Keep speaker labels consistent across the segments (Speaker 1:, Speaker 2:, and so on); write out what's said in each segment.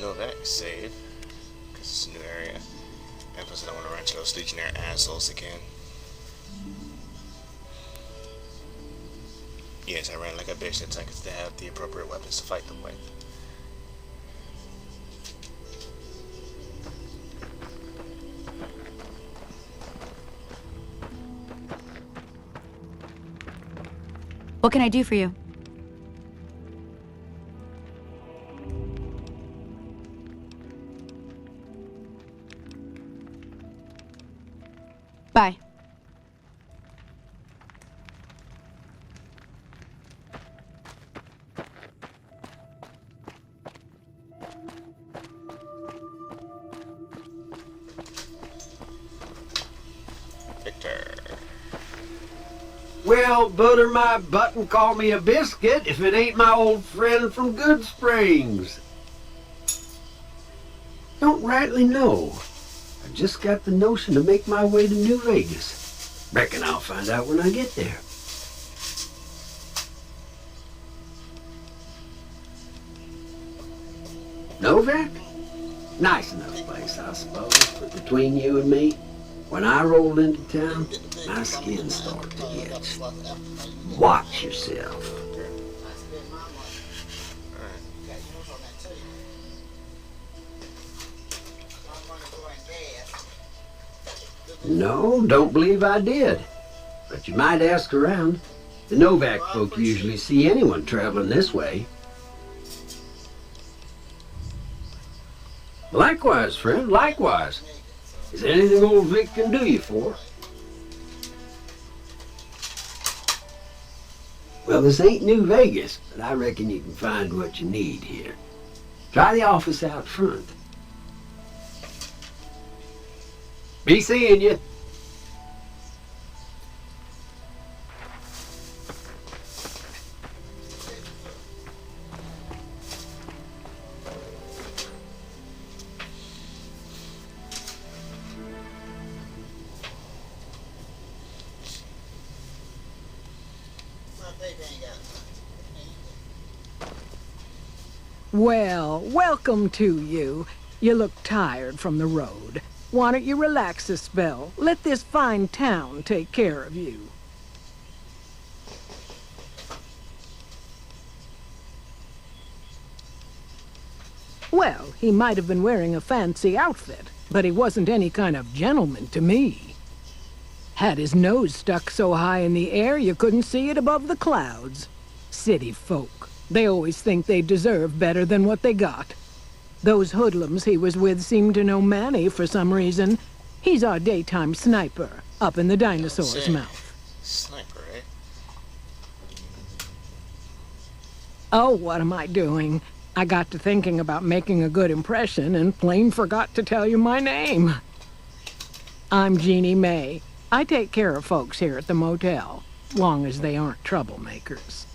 Speaker 1: Novac save, because it's a new area. And plus I don't want to run into those legionnaire assholes again. Yes, I ran like a bitch. That's because they have the appropriate weapons to fight them with.
Speaker 2: What can I do for you? Bye.
Speaker 1: Victor.
Speaker 3: Well, butter my butt and call me a biscuit if it ain't my old friend from Good Springs. Don't rightly know. I just got the notion to make my way to New Vegas. Reckon I'll find out when I get there. Novac? Nice enough place, I suppose, but between you and me, when I rolled into town, my skin started to itch. Watch yourself. No, don't believe I did. But you might ask around. The Novac folk usually see anyone traveling this way. Likewise, friend, likewise. Is there anything old Vic can do you for? Well, this ain't New Vegas, but I reckon you can find what you need here. Try the office out front. Be seeing you.
Speaker 4: Well, welcome to you. You look tired from the road. Why don't you relax a spell? Let this fine town take care of you. Well, he might have been wearing a fancy outfit, but he wasn't any kind of gentleman to me. Had his nose stuck so high in the air you couldn't see it above the clouds. City folk. They always think they deserve better than what they got. Those hoodlums he was with seem to know Manny for some reason. He's our daytime sniper, up in the dinosaur's mouth.
Speaker 1: Sniper, eh?
Speaker 4: Oh, what am I doing? I got to thinking about making a good impression and plain forgot to tell you my name. I'm Jeannie May. I take care of folks here at the motel, long as they aren't troublemakers.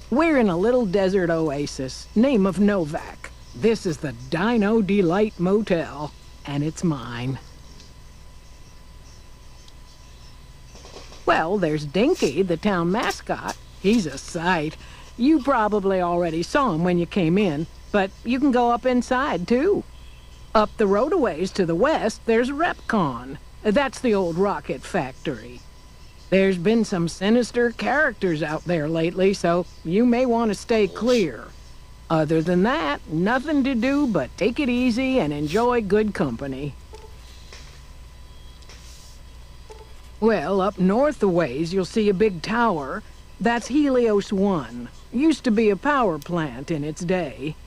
Speaker 4: We're in a little desert oasis, name of Novac. This is the Dino Delight Motel, and it's mine. Well, there's Dinky, the town mascot. He's a sight. You probably already saw him when you came in, but you can go up inside, too. Up the road a ways to the west, there's Repcon. That's the old rocket factory. There's been some sinister characters out there lately, so you may want to stay clear. Other than that, nothing to do but take it easy and enjoy good company. Well, up north a ways, you'll see a big tower. That's Helios 1. Used to be a power plant in its day.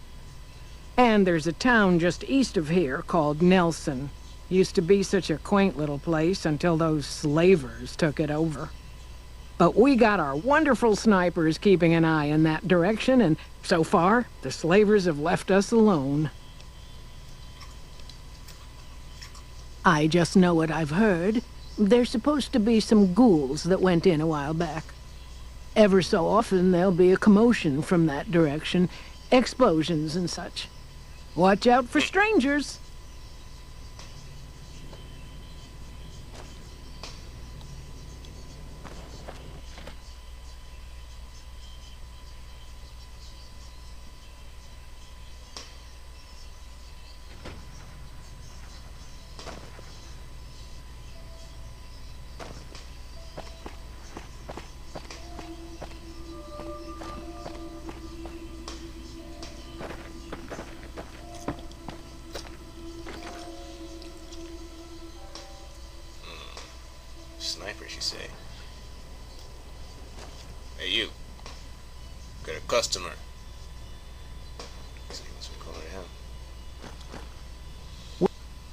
Speaker 4: And there's a town just east of here called Nelson. Used to be such a quaint little place until those slavers took it over. But we got our wonderful snipers keeping an eye in that direction, and so far, the slavers have left us alone. I just know what I've heard. There's supposed to be some ghouls that went in a while back. Ever so often, there'll be a commotion from that direction, explosions and such. Watch out for strangers.
Speaker 1: Hey, you. Got a customer. See what's been going on.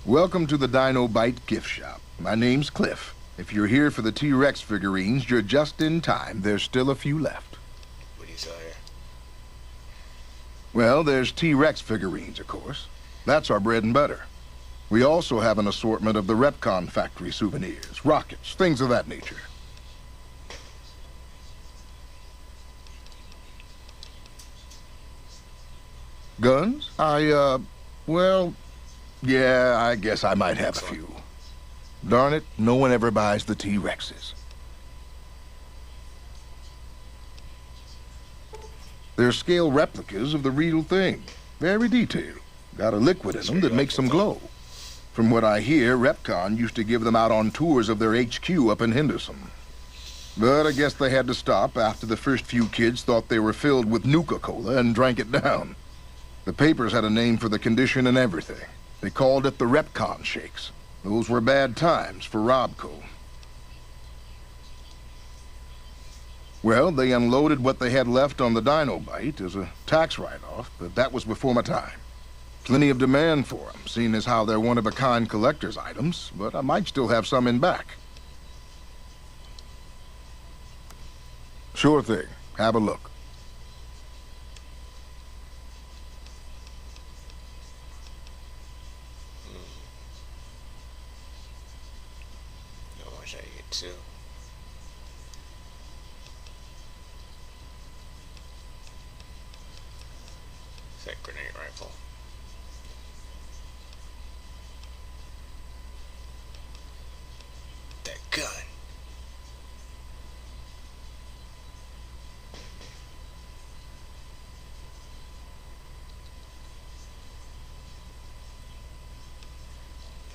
Speaker 5: Welcome to the Dino Bite gift shop. My name's Cliff. If you're here for the T-Rex figurines, you're just in time. There's still a few left.
Speaker 1: What do you sell here?
Speaker 5: Well, there's T-Rex figurines, of course. That's our bread and butter. We also have an assortment of the Repcon factory souvenirs, rockets, things of that nature. Guns? Well, yeah, I guess I might have a few. Darn it, no one ever buys the T-Rexes. They're scale replicas of the real thing. Very detailed. Got a liquid in them that makes them glow. From what I hear, Repcon used to give them out on tours of their HQ up in Henderson. But I guess they had to stop after the first few kids thought they were filled with Nuka-Cola and drank it down. The papers had a name for the condition and everything. They called it the Repcon Shakes. Those were bad times for Robco. Well, they unloaded what they had left on the Dino Bite as a tax write-off, but that was before my time. Plenty of demand for them, seeing as how they're one-of-a-kind collector's items, but I might still have some in back. Sure thing. Have a look.
Speaker 1: I wish I could get two. It's that grenade rifle. That gun.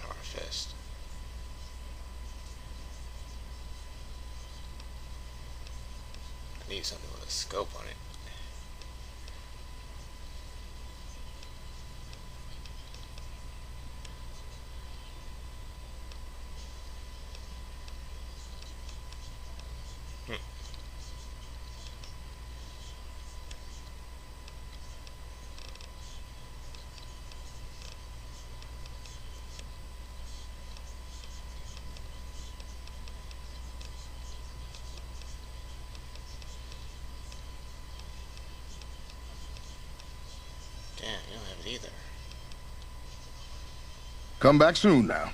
Speaker 1: Power fist. I need something with a scope on it. Damn, you don't have it either.
Speaker 5: Come back soon now.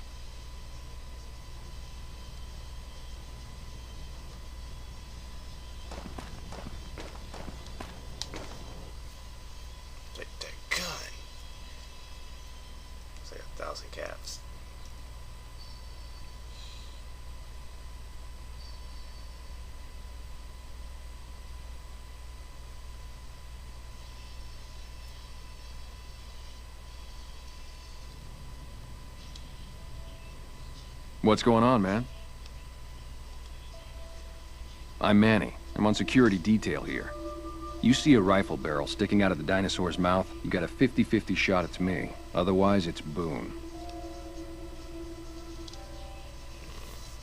Speaker 1: Like that gun. It's like 1,000 caps.
Speaker 6: What's going on, man? I'm Manny. I'm on security detail here. You see a rifle barrel sticking out of the dinosaur's mouth, you got a 50-50 shot it's me. Otherwise, it's Boone.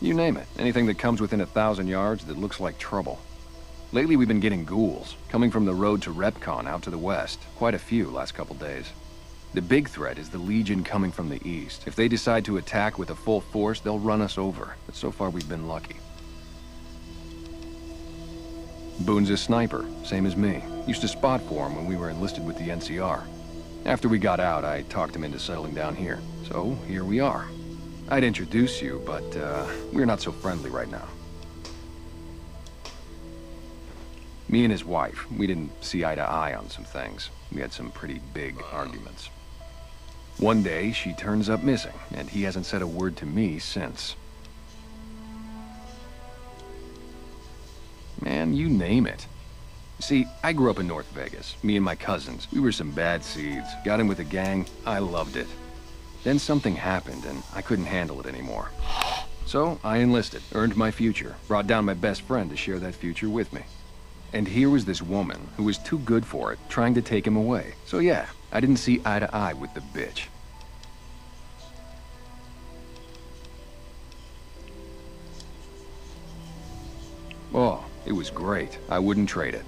Speaker 6: You name it. Anything that comes within 1,000 yards that looks like trouble. Lately, we've been getting ghouls, coming from the road to Repcon out to the west. Quite a few last couple days. The big threat is the Legion coming from the east. If they decide to attack with a full force, they'll run us over. But so far, we've been lucky. Boone's a sniper, same as me. Used to spot for him when we were enlisted with the NCR. After we got out, I talked him into settling down here. So, here we are. I'd introduce you, but, we're not so friendly right now. Me and his wife, we didn't see eye to eye on some things. We had some pretty big arguments. One day, she turns up missing, and he hasn't said a word to me since. Man, you name it. See, I grew up in North Vegas, me and my cousins. We were some bad seeds. Got in with a gang, I loved it. Then something happened, and I couldn't handle it anymore. So, I enlisted, earned my future, brought down my best friend to share that future with me. And here was this woman, who was too good for it, trying to take him away. So yeah, I didn't see eye to eye with the bitch. Oh, It was great. I wouldn't trade it.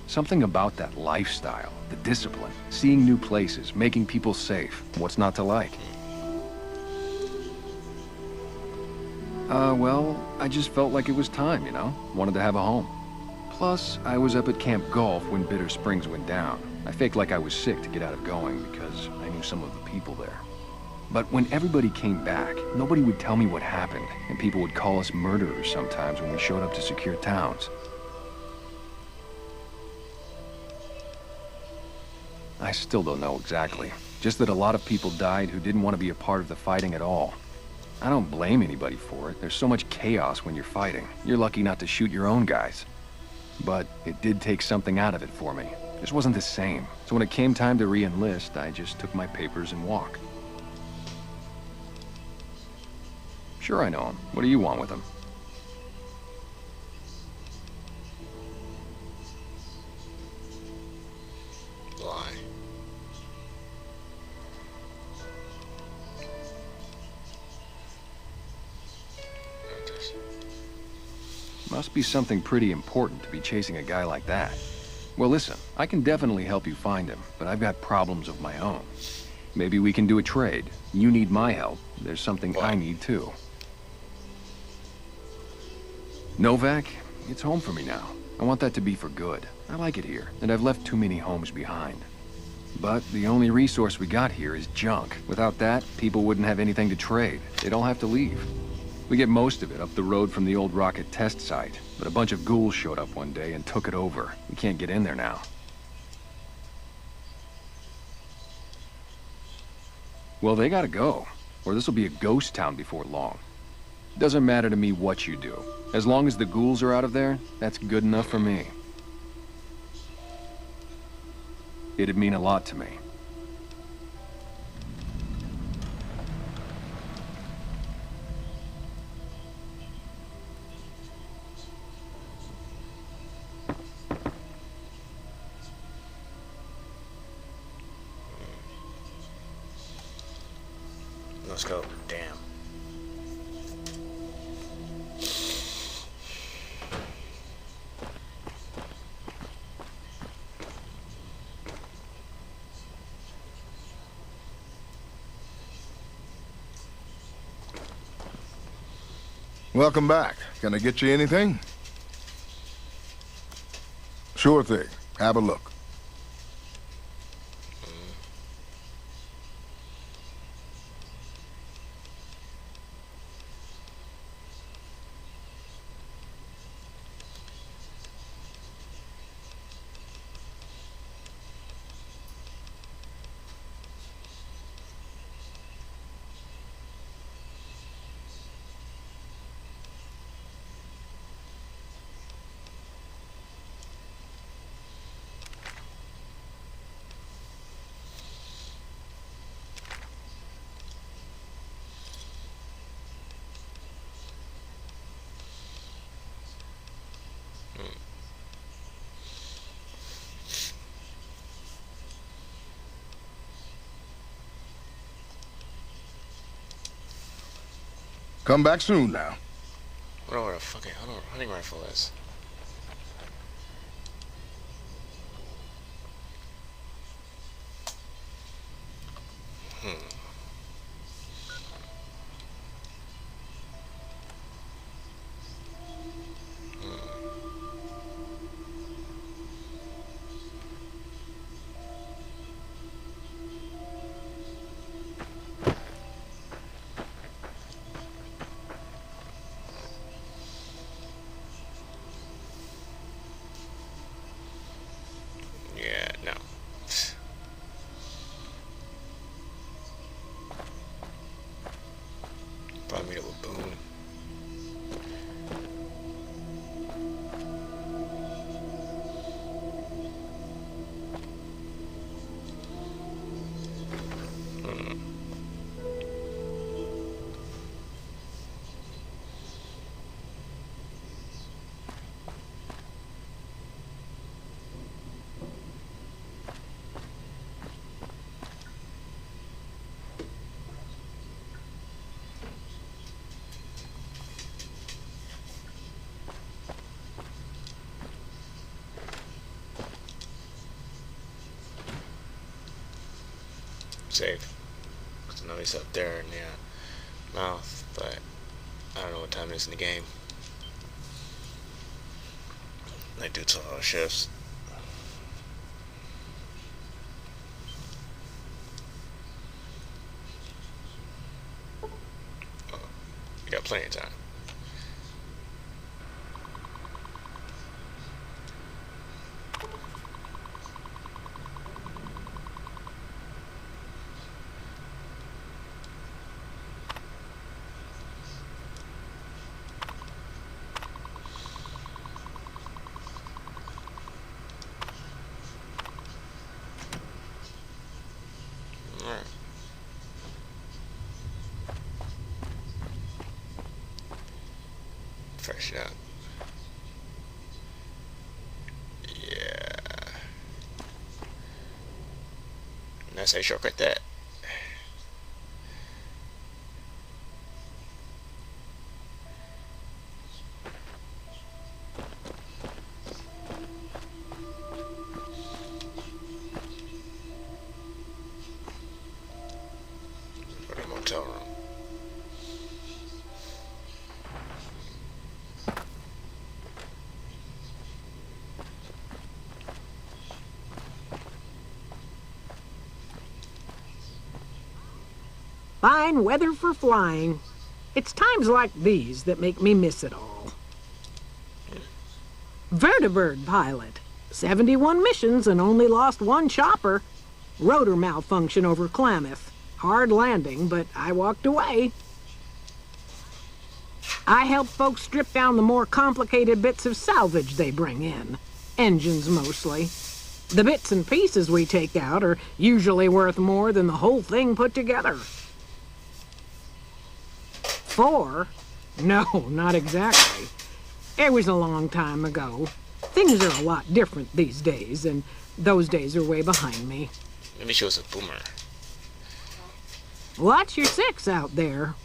Speaker 6: Something about that lifestyle, the discipline, seeing new places, making people safe. What's not to like? Well, I just felt like it was time, you know? Wanted to have a home. Plus, I was up at Camp Golf when Bitter Springs went down. I faked like I was sick to get out of going because I knew some of the people there. But when everybody came back, nobody would tell me what happened, and people would call us murderers sometimes when we showed up to secure towns. I still don't know exactly. Just that a lot of people died who didn't want to be a part of the fighting at all. I don't blame anybody for it. There's so much chaos when you're fighting. You're lucky not to shoot your own guys. But it did take something out of it for me. It just wasn't the same. So when it came time to re-enlist, I just took my papers and walked. Sure, I know him. What do you want with him?
Speaker 1: Lie.
Speaker 6: Must be something pretty important to be chasing a guy like that. Well, listen, I can definitely help you find him, but I've got problems of my own. Maybe we can do a trade. You need my help. There's something I need too. Novac, it's home for me now. I want that to be for good. I like it here, and I've left too many homes behind. But the only resource we got here is junk. Without that, people wouldn't have anything to trade. They'd all have to leave. We get most of it up the road from the old rocket test site, but a bunch of ghouls showed up one day and took it over. We can't get in there now. Well, they gotta go, or this'll be a ghost town before long. Doesn't matter to me what you do. As long as the ghouls are out of there, that's good enough for me. It'd mean a lot to me.
Speaker 1: Let's go. Damn.
Speaker 5: Welcome back. Can I get you anything? Sure thing. Have a look. Come back soon now.
Speaker 1: I don't know what a fucking hunting rifle is. Yeah, no. safe. Because I know he's up there in the mouth, but I don't know what time it is in the game. They do 12-hour shifts. Oh, you got plenty of time. Alright. Fresh it up. Yeah. Nice how you shortcut that. For the motel room.
Speaker 4: Fine weather for flying. It's times like these that make me miss it all. Vertibird pilot. 71 missions and only lost one chopper. Rotor malfunction over Klamath. Hard landing, but I walked away. I help folks strip down the more complicated bits of salvage they bring in. Engines mostly. The bits and pieces we take out are usually worth more than the whole thing put together. 4? No, not exactly. It was a long time ago. Things are a lot different these days, and those days are way behind me.
Speaker 1: Maybe she was a boomer.
Speaker 4: Watch your 6 out there.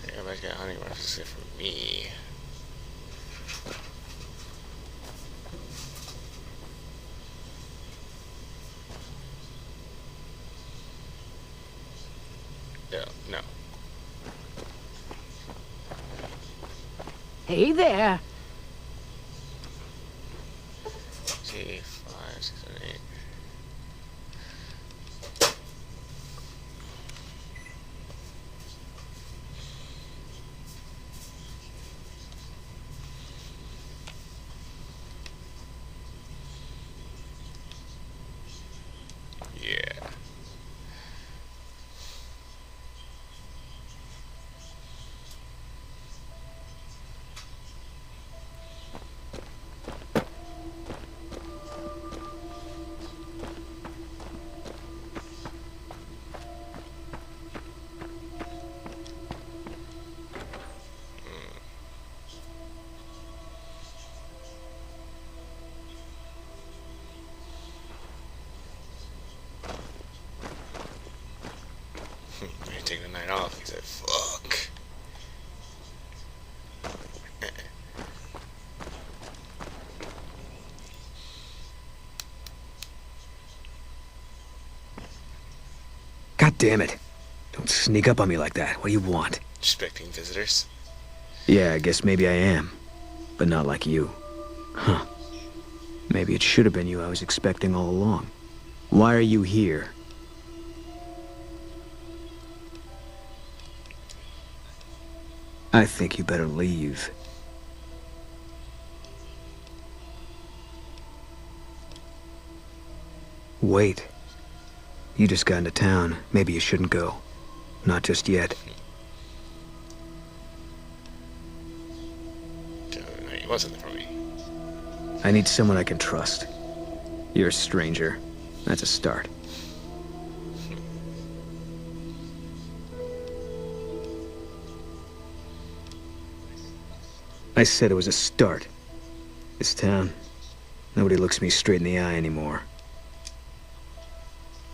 Speaker 1: Everybody's got honey runs except for me. Yeah, no.
Speaker 4: Hey there.
Speaker 1: See, 5, 6, 7, 8. Yeah. You're taking the night off. He said, fuck.
Speaker 7: God damn it. Don't sneak up on me like that. What do you want?
Speaker 1: Expecting visitors.
Speaker 7: Yeah, I guess maybe I am. But not like you. Huh. Maybe it should have been you I was expecting all along. Why are you here? I think you better leave. Wait. You just got into town. Maybe you shouldn't go. Not just yet.
Speaker 1: He wasn't for me.
Speaker 7: I need someone I can trust. You're a stranger. That's a start. I said it was a start. This town, nobody looks me straight in the eye anymore.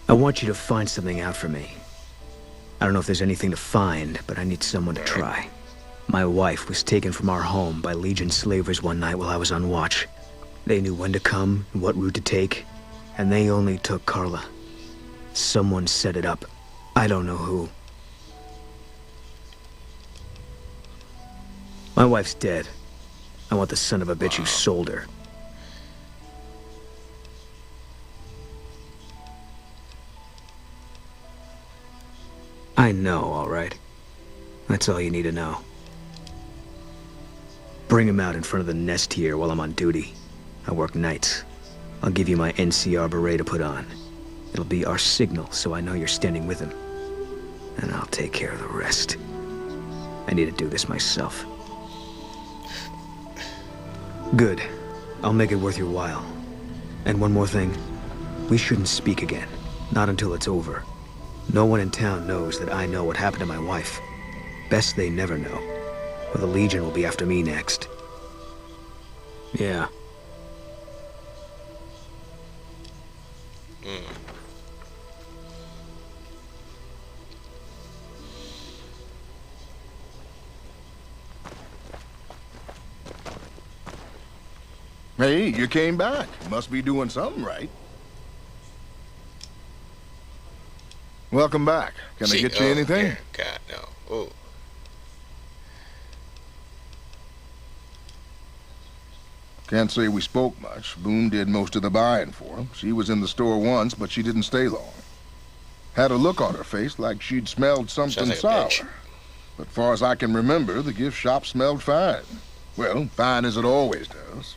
Speaker 7: I want you to find something out for me. I don't know if there's anything to find, but I need someone to try. My wife was taken from our home by Legion slavers one night while I was on watch. They knew when to come and what route to take. And they only took Carla. Someone set it up. I don't know who. My wife's dead. I want the son of a bitch who sold her. I know, all right. That's all you need to know. Bring him out in front of the nest here while I'm on duty. I work nights. I'll give you my NCR beret to put on. It'll be our signal, so I know you're standing with him. And I'll take care of the rest. I need to do this myself. Good. I'll make it worth your while. And one more thing. We shouldn't speak again. Not until it's over. No one in town knows that I know what happened to my wife. Best they never know. Or the Legion will be after me next. Yeah.
Speaker 5: Hey, you came back. Must be doing something right. Welcome back. Can I get you anything?
Speaker 1: Yeah, God, no. Ooh.
Speaker 5: Can't say we spoke much. Boone did most of the buying for him. She was in the store once, but she didn't stay long. Had a look on her face like she'd smelled something
Speaker 1: like a
Speaker 5: sour.
Speaker 1: bitch.
Speaker 5: But far as I can remember, the gift shop smelled fine. Well, fine as it always does.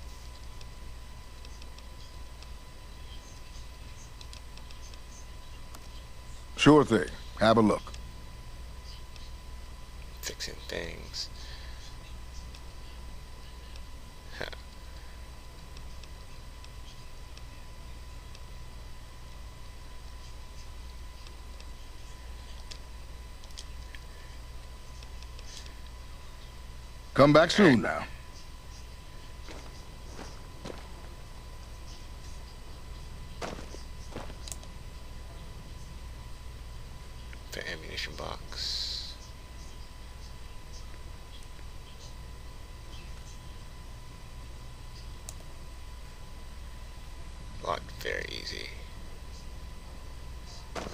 Speaker 5: Sure thing. Have a look.
Speaker 1: Fixing things. Huh.
Speaker 5: Come back soon now.
Speaker 1: The ammunition box. Locked very easy. Let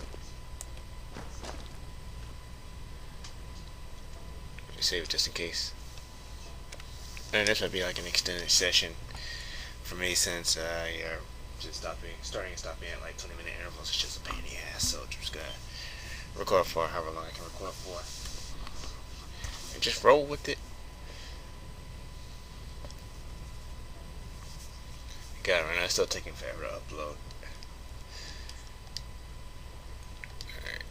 Speaker 1: me save it just in case. And this might be like an extended session for me since you're just starting and stopping at like 20-minute intervals. It's just a pain in the ass, so I'm just gonna record for however long I can record for and just roll with it. God, right now it's still taking forever to upload. Alright.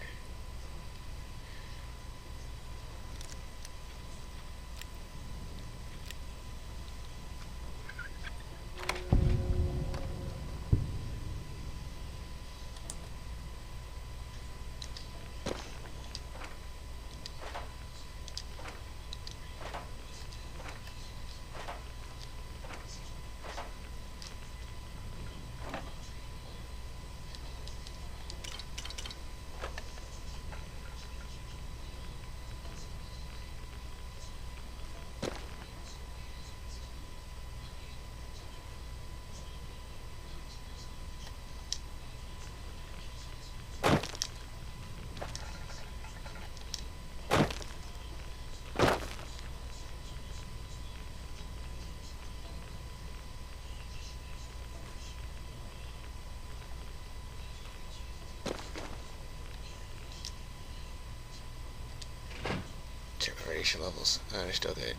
Speaker 1: Check the radiation levels. Oh, they're still good.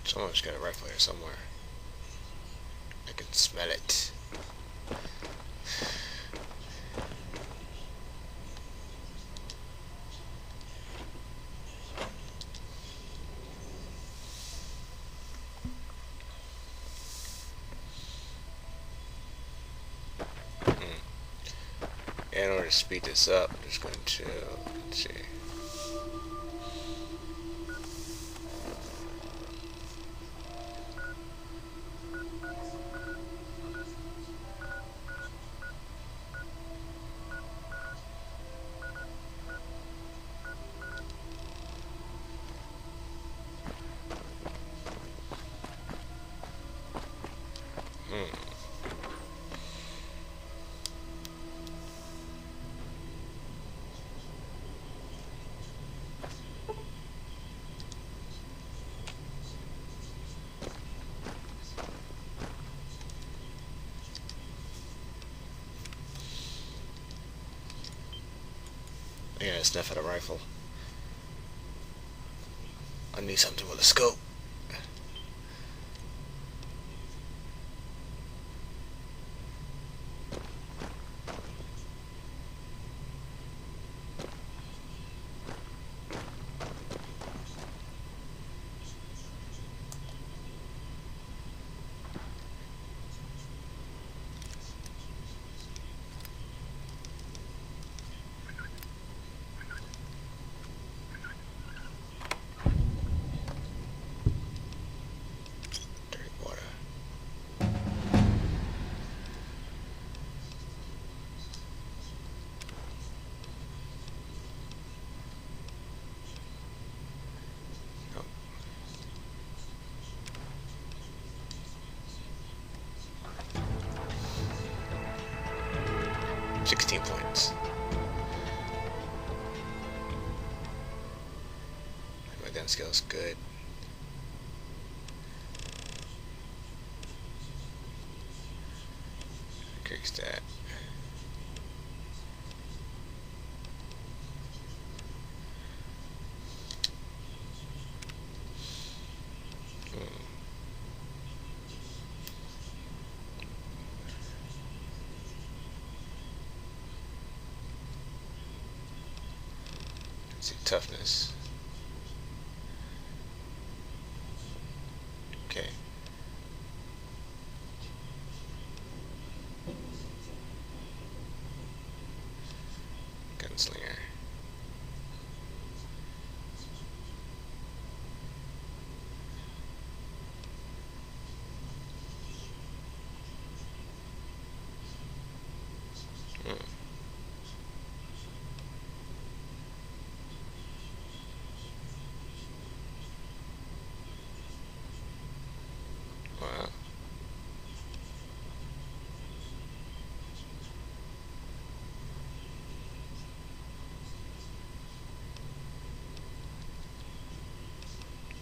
Speaker 1: Someone's got a rifle here somewhere. I can smell it. In order to speed this up, I'm just going to, let's see. I gotta sniff at a rifle. I need something with a scope. Dirty water. Nope. 16 points. My gun skill's good. Quick stat. Let's see, toughness. Okay. Gunslinger. Wow.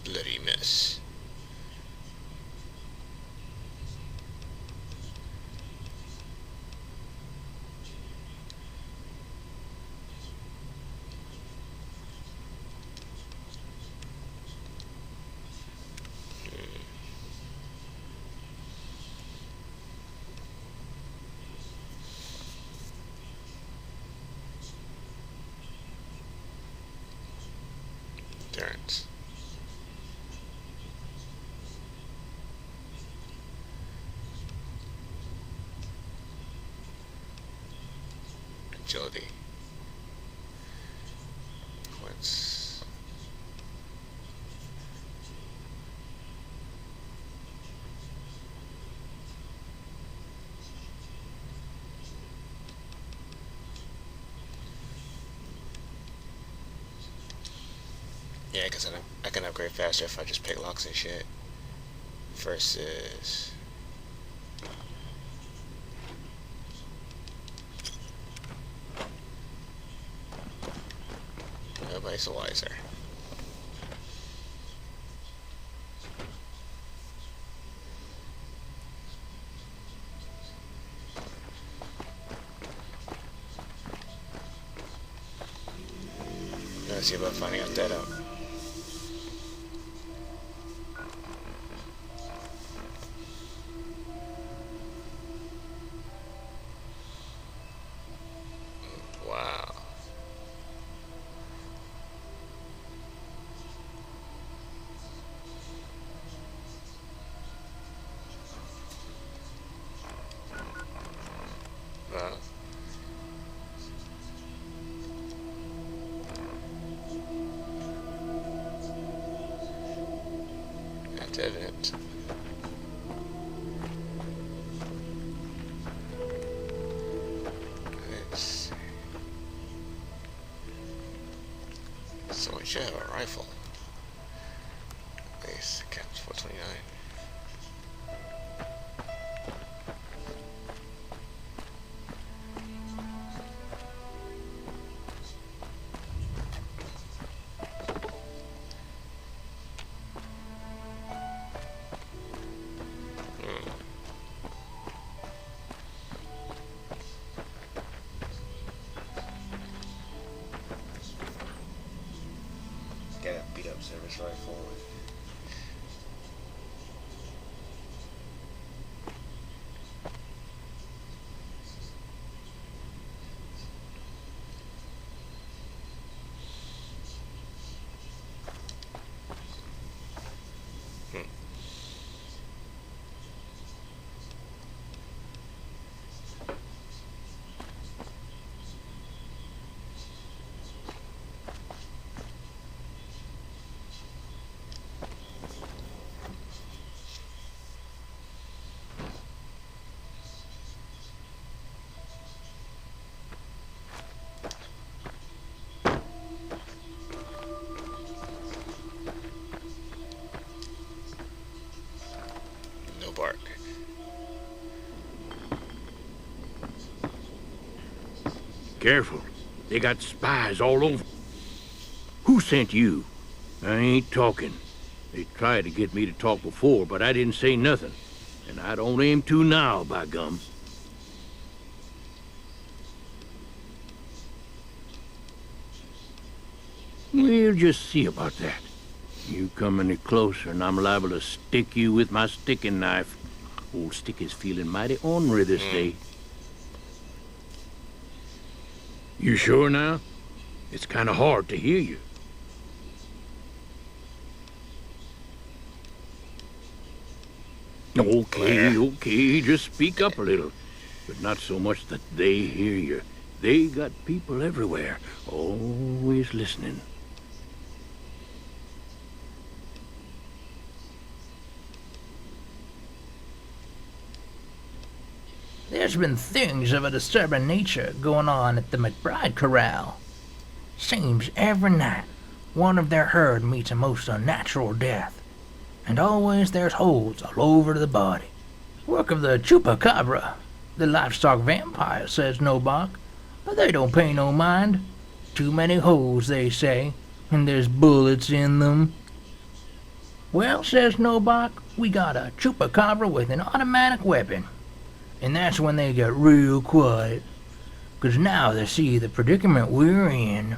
Speaker 1: Bloody mess. Endurance. Agility. What's yeah, because I can upgrade faster if I just pick locks and shit. Versus everybody's wiser. Let's see about finding out that out. Wow. Wow. That's evident. Let's see. So we should have a rifle. Base caps 429. story forward. No bark.
Speaker 8: Careful. They got spies all over. Who sent you? I ain't talking. They tried to get me to talk before, but I didn't say nothing. And I don't aim to now, by gum. We'll just see about that. You come any closer and I'm liable to stick you with my sticking knife. Old Sticky's feeling mighty ornery this day. You sure now? It's kind of hard to hear you. Okay, just speak up a little. But not so much that they hear you. They got people everywhere, always listening.
Speaker 9: There's been things of a disturbing nature going on at the McBride Corral. Seems every night one of their herd meets a most unnatural death, and always there's holes all over the body. Work of the chupacabra, the livestock vampire, says Novac, but they don't pay no mind. Too many holes, they say, and there's bullets in them. Well, says Novac, we got a chupacabra with an automatic weapon. And that's when they get real quiet, 'cause now they see the predicament we're in.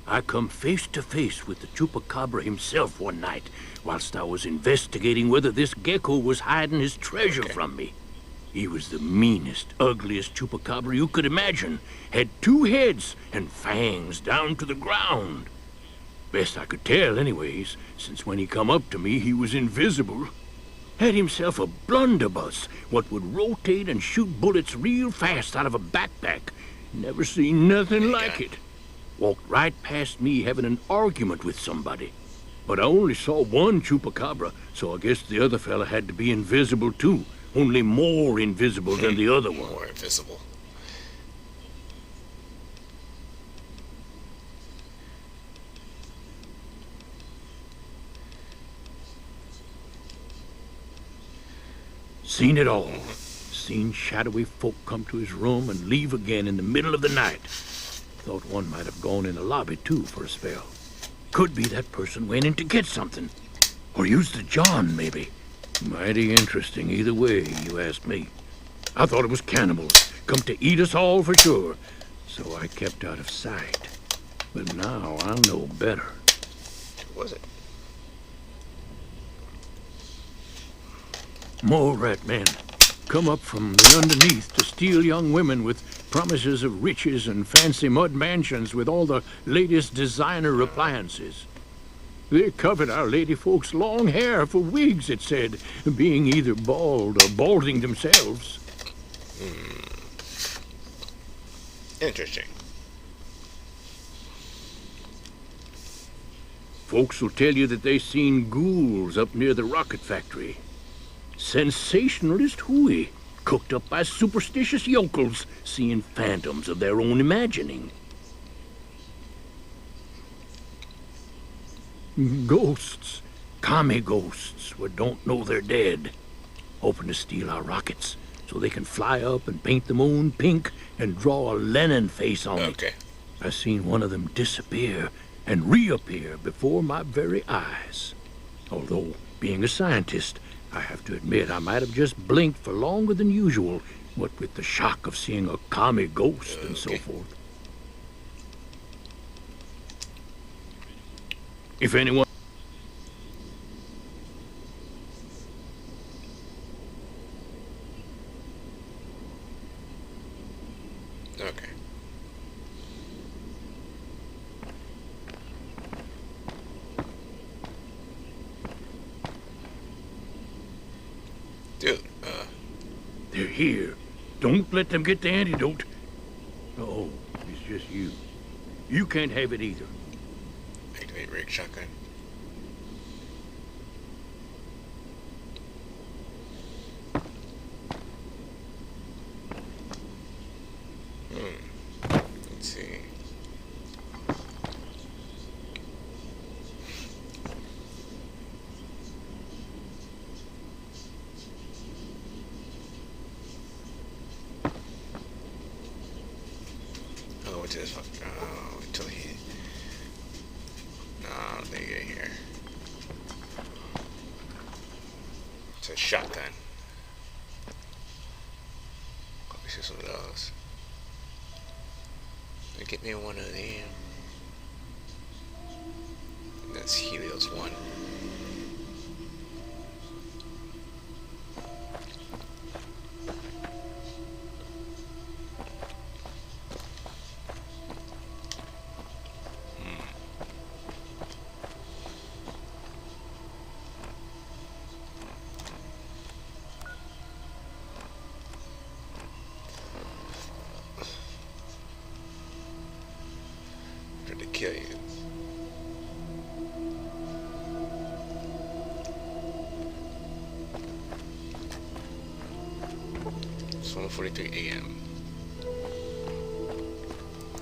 Speaker 8: I come face to face with the chupacabra himself one night, whilst I was investigating whether this gecko was hiding his treasure from me. He was the meanest, ugliest chupacabra you could imagine. Had 2 heads and fangs down to the ground. Best I could tell anyways, since when he come up to me he was invisible. Had himself a blunderbuss, what would rotate and shoot bullets real fast out of a backpack. Never seen nothing like it. Walked right past me having an argument with somebody. But I only saw one chupacabra, so I guess the other fella had to be invisible too. Only more invisible than the other one.
Speaker 1: More invisible.
Speaker 8: Seen it all. Seen shadowy folk come to his room and leave again in the middle of the night. Thought one might have gone in the lobby too for a spell. Could be that person went in to get something. Or used the John, maybe. Mighty interesting either way, you ask me. I thought it was cannibals, come to eat us all for sure. So I kept out of sight. But now I know better.
Speaker 1: Who was it?
Speaker 8: Mole rat men come up from the underneath to steal young women with promises of riches and fancy mud mansions with all the latest designer appliances. They covered our lady folks' long hair for wigs, it said, being either bald or balding themselves.
Speaker 1: Interesting.
Speaker 8: Folks will tell you that they seen ghouls up near the rocket factory. Sensationalist hooey, cooked up by superstitious yokels, seeing phantoms of their own imagining. Ghosts, commie ghosts, what don't know they're dead, hoping to steal our rockets so they can fly up and paint the moon pink and draw a Lenin face on it. I seen one of them disappear and reappear before my very eyes. Although, being a scientist, I have to admit I might have just blinked for longer than usual, what with the shock of seeing a commie ghost and so forth. If anyone...
Speaker 1: Okay. Dude,
Speaker 8: They're here. Don't let them get the antidote. Oh, it's just you. You can't have it either.
Speaker 1: activate rig shotgun. Let's see. I'll go to this fuck. Until he. No, they get here. It's a shotgun. Let me see some of those. Get me one of them. That's Helios 1. To kill you. It's 1:43 a.m.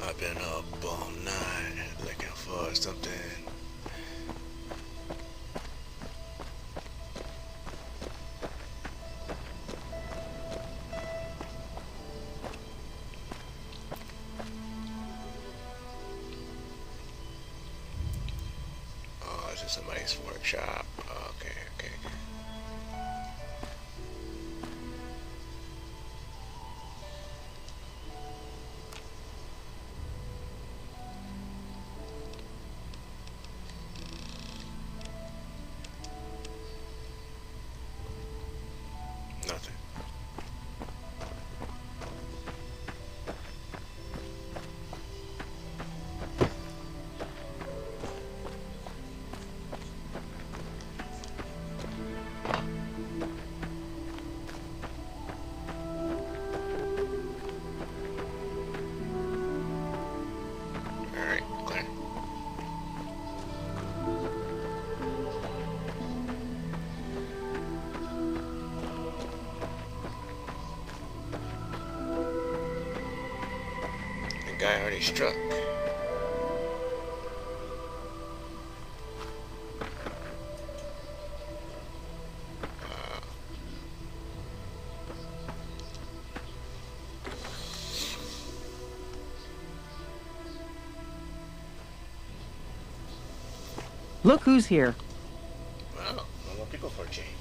Speaker 1: I've been up all night looking for something. Somebody's workshop. Okay, okay. Nothing. Guy already struck.
Speaker 4: Look who's here.
Speaker 1: Wow, no more people for a change.